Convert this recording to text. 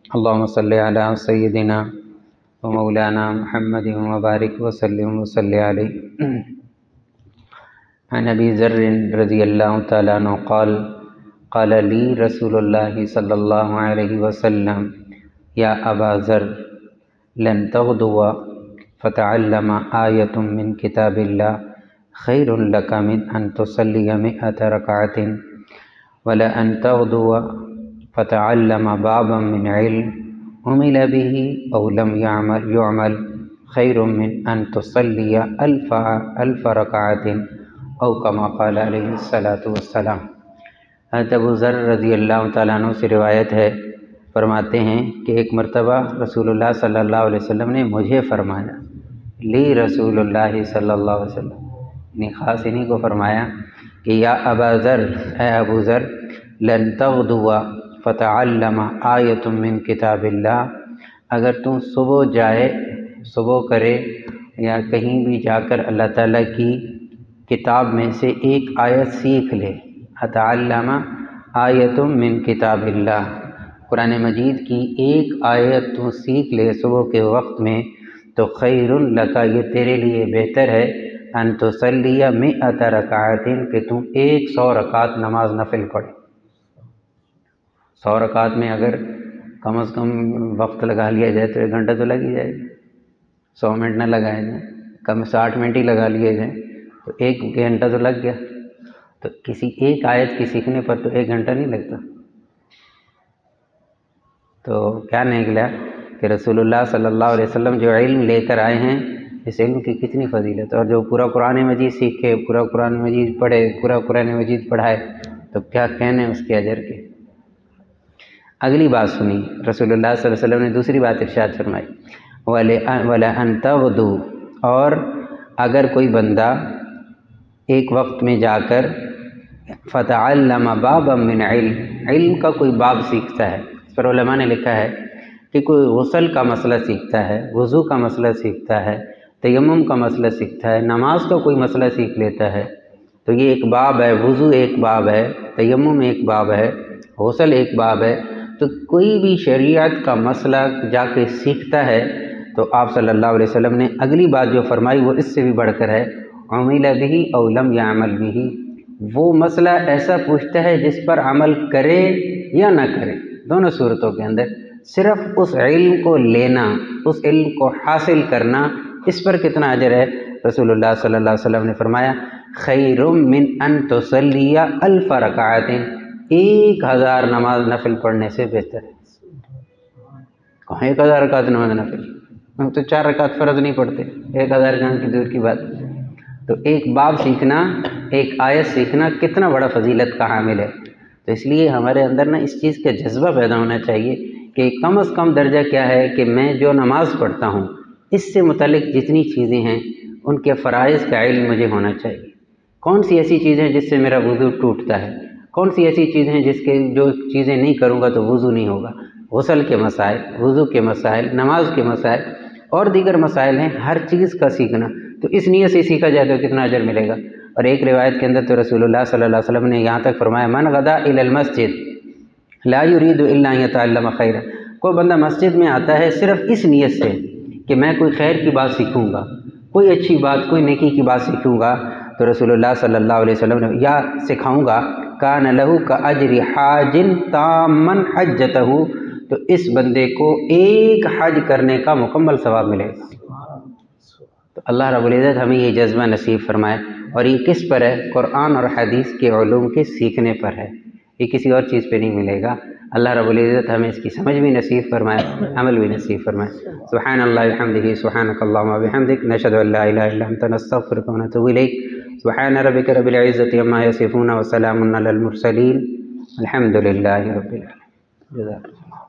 اللهم صل علی سیدنا و مولانا محمد وبارک وسلم وصلی علیہ. عن ابی ذر رضی اللہ تعالیٰ عنہ قال قال لی رسول اللہ صلی اللہ علیہ وسلم یا ابا ذر لن تغدو فتعلم آیۃ من کتاب اللہ خیر لک من ان تصلی 100 رکعۃ ولأن تغدو فتعلم بابا من علم عمل به او لم يعمل خیر من ان تصلی 1000 رکعۃ او کما قال علیہ الصلاۃ والسلام. حضرت ابو ذر رضی اللہ تعالیٰ عنہ سے روایت ہے، فرماتے ہیں کہ ایک مرتبہ رسول اللہ صلی اللہ علیہ وسلم نے مجھے فرمایا، لی رسول اللہ صلی اللہ علیہ وسلم نے خاص انہیں کو فرمایا کہ یا ابا ذر، اے ابو ذر، لن تغدو فتعلم آیۃ من کتاب اللہ، اگر تم صبح کرے یا کہیں بھی جا کر اللہ تعالیٰ کی کتاب میں سے ایک آیت سیکھ لے. فتعلم آیۃ من کتاب اللہ، قرآن مجید کی ایک آیت تو سیکھ لے صبح کے وقت میں، تو خیر لک، یہ تیرے لیے بہتر ہے، ان تصلی 100 رکعۃ، کہ تم 100 رکعت نماز نفل پڑھے. 100 رکعت میں اگر کم از کم وقت لگا لیا جائے تو 1 گھنٹہ تو لگ ہی جائے گا. 100 منٹ نہ لگائے جائیں، کم 60 منٹ ہی لگا لیے جائیں تو 1 گھنٹہ تو لگ گیا. تو کسی ایک آیت کی سیکھنے پر تو 1 گھنٹہ نہیں لگتا. تو کیا نکلا کہ رسول اللہ صلی اللہ علیہ وسلم جو علم لے کر آئے ہیں، اس علم کی کتنی فضیلت. اور جو پورا قرآن مجید سیکھے، پورا قرآن مجید پڑھے، پورا قرآن مجید پڑھائے، تو کیا کہنے اس کے اجر کے. اگلی بات سنی، رسول اللہ صلی اللہ علیہ وسلم نے دوسری بات ارشاد فرمائی، وَلَأَن تَغْدُو، اور اگر کوئی بندہ ایک وقت میں جا کر فتعلم بابا من علم کا کوئی باب سیکھتا ہے. اس پر علماء نے لکھا ہے کہ کوئی غسل کا مسئلہ سیکھتا ہے، وضو کا مسئلہ سیکھتا ہے، تیمم کا مسئلہ سیکھتا ہے، نماز کا کوئی مسئلہ سیکھ لیتا ہے، تو یہ ایک باب ہے. وضو ایک باب ہے، تیمم ایک باب ہے، غسل ایک باب ہے. تو کوئی بھی شریعت کا مسئلہ جا کے سیکھتا ہے تو آپ صلی اللہ علیہ وسلم نے اگلی بات جو فرمائی وہ اس سے بھی بڑھ کر ہے، عمل به او لم يعمل به، وہ مسئلہ ایسا پوچھتا ہے جس پر عمل کرے یا نہ کرے، دونوں صورتوں کے اندر صرف اس علم کو لینا، اس علم کو حاصل کرنا، اس پر کتنا اجر ہے. رسول اللہ صلی اللہ علیہ وسلم نے فرمایا خیر من ان تصلی 1000 رکعۃ، 1000 نماز نفل پڑھنے سے بہتر ہے. کہاں 1000 رکعت نماز نفل، ہم تو 4 رکعت فرض نہیں پڑھتے، 1000 جان کی دور کی بات. تو ایک باب سیکھنا، ایک آیت سیکھنا کتنا بڑا فضیلت کا حامل ہے. تو اس لیے ہمارے اندر نا اس چیز کا جذبہ پیدا ہونا چاہیے کہ کم از کم درجہ کیا ہے کہ میں جو نماز پڑھتا ہوں اس سے متعلق جتنی چیزیں ہیں ان کے فرائض کا علم مجھے ہونا چاہیے. کون سی ایسی چیزیں جس سے میرا وضو ٹوٹتا ہے، کون سی ایسی چیزیں جس کے جو چیزیں نہیں کروں گا تو وضو نہیں ہوگا. غسل کے مسائل، وضو کے مسائل، نماز کے مسائل اور دیگر مسائل ہیں. ہر چیز کا سیکھنا، تو اس نیت سے سیکھا جائے تو کتنا اجر ملے گا. اور ایک روایت کے اندر تو رسول اللہ صلی اللہ علیہ وسلم نے یہاں تک فرمایا من غدا الی المسجد لا یرید الا ان یتعلم خیرا، کوئی بندہ مسجد میں آتا ہے صرف اس نیت سے کہ میں کوئی خیر کی بات سیکھوں گا، کوئی اچھی بات، کوئی نیکی کی بات سیکھوں گا، تو رسول اللہ صلی اللہ علیہ وسلم نے یا سکھاؤں گا کان لہ کاجر حاج تاما حجتہ، تو اس بندے کو ایک حج کرنے کا مکمل ثواب ملے گا. تو اللہ رب العزت ہمیں یہ جذبہ نصیب فرمائے. اور یہ کس پر ہے؟ قرآن اور حدیث کے علوم کے سیکھنے پر ہے، یہ کسی اور چیز پہ نہیں ملے گا. اللہ رب العزت ہمیں اس کی سمجھ بھی نصیب فرمائے، عمل بھی نصیب فرمائے. سبحان اللہ وبحمدہ، سبحانک اللہم وبحمدک، نشہد ان لا الہ الا انت، نستغفرک ونتوب الیک. سبحان ربک رب العزۃ عما یصفون وسلام علی المرسلین، الحمد للہ رب العالمین. جزاک اللہ.